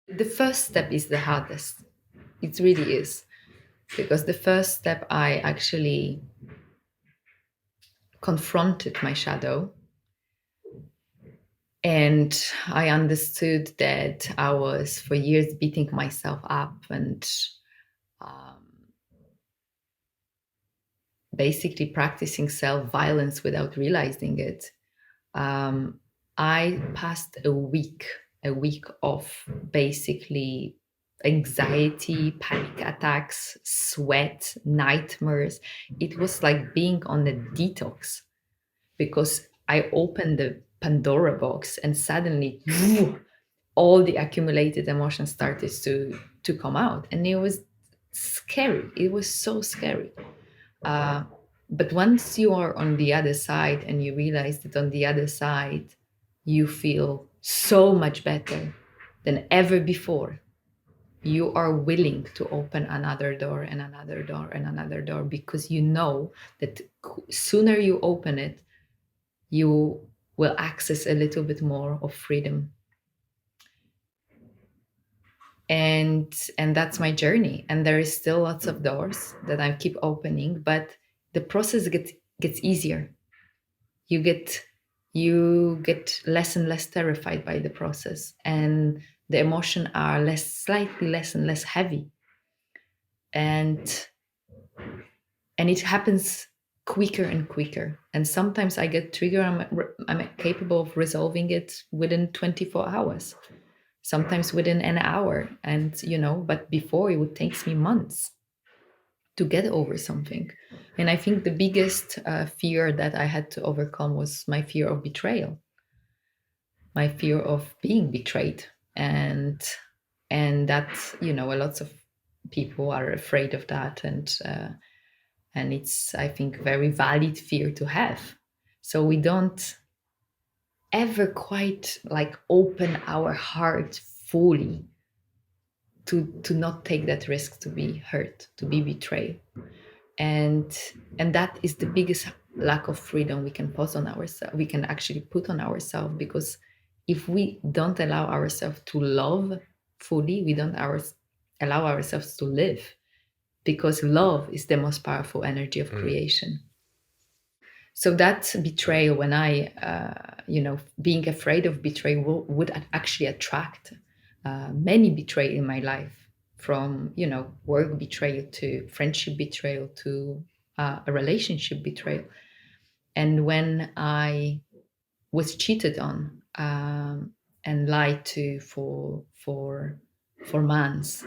The first step is the hardest. It really is. Because the first step, I actually confronted my shadow, and I understood that I was for years beating myself up and um, basically practicing self violence without realizing it. Um, I passed a week of basically anxiety, panic attacks, sweat, nightmares. It was like being on a detox because I opened the Pandora box and suddenly all the accumulated emotions started to come out, and it was scary. It was so scary. Uh, but once you are on the other side and you realize that on the other side you feel so much better than ever before, you are willing to open another door and another door and another door, because you know that sooner you open it, you will access a little bit more of freedom. And that's my journey, and there is still lots of doors that I keep opening, but the process gets easier. You get less and less terrified by the process, and the emotion are slightly less and less heavy, and it happens quicker and quicker. And sometimes I get triggered, I'm capable of resolving it within 24 hours, sometimes within an hour. And but before, it would take me months to get over something. And I think the biggest fear that I had to overcome was my fear of betrayal, my fear of being betrayed. And that, a lot of people are afraid of that. And it's, I think, very valid fear to have. So we don't ever quite like open our heart fully to not take that risk, to be hurt, to be betrayed. And that is the biggest lack of freedom we can put on ourselves, we can actually put on ourselves, because if we don't allow ourselves to love fully, we don't allow ourselves to live, because love is the most powerful energy of creation. So that betrayal, when I being afraid of betrayal, would actually attract many betrayal in my life, from work betrayal to friendship betrayal to a relationship betrayal. And when I was cheated on, and lied to for months,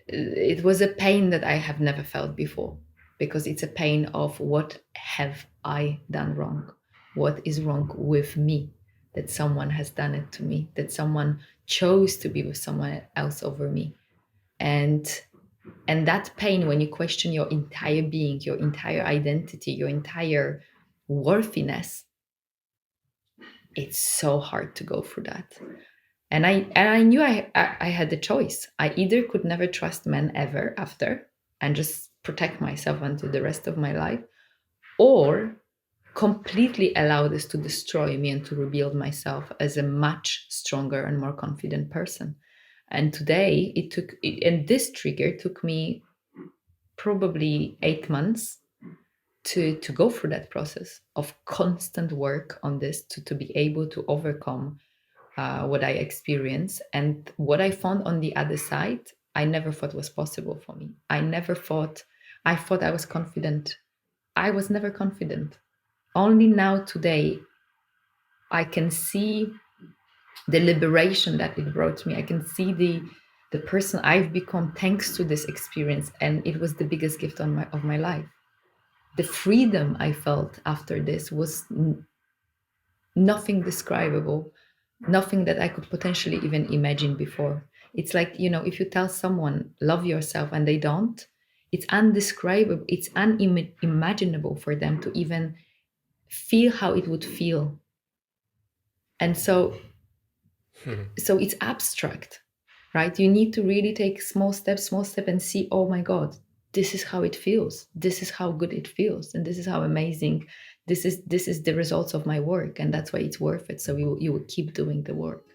it was a pain that I have never felt before, because it's a pain of what have I done wrong? What is wrong with me that someone has done it to me, that someone chose to be with someone else over me? And that pain, when you question your entire being, your entire identity, your entire worthiness, it's so hard to go through that. And I knew I had the choice. I either could never trust men ever after and just protect myself until the rest of my life, or completely allow this to destroy me and to rebuild myself as a much stronger and more confident person. And today and this trigger took me probably 8 months to go through that process of constant work on this, to be able to overcome what I experienced. And what I found on the other side, I never thought was possible for me. I thought I was confident. I was never confident. Only now, today, I can see the liberation that it brought me. I can see the person I've become thanks to this experience. And it was the biggest gift of my life. The freedom I felt after this was nothing describable, nothing that I could potentially even imagine before. It's like, if you tell someone, love yourself, and they don't, it's undescribable, it's unimaginable for them to even feel how it would feel. And so it's abstract, right? You need to really take small step, and see, oh my God, this is how it feels. This is how good it feels. And this is how amazing this is the results of my work. And that's why it's worth it. So you will keep doing the work.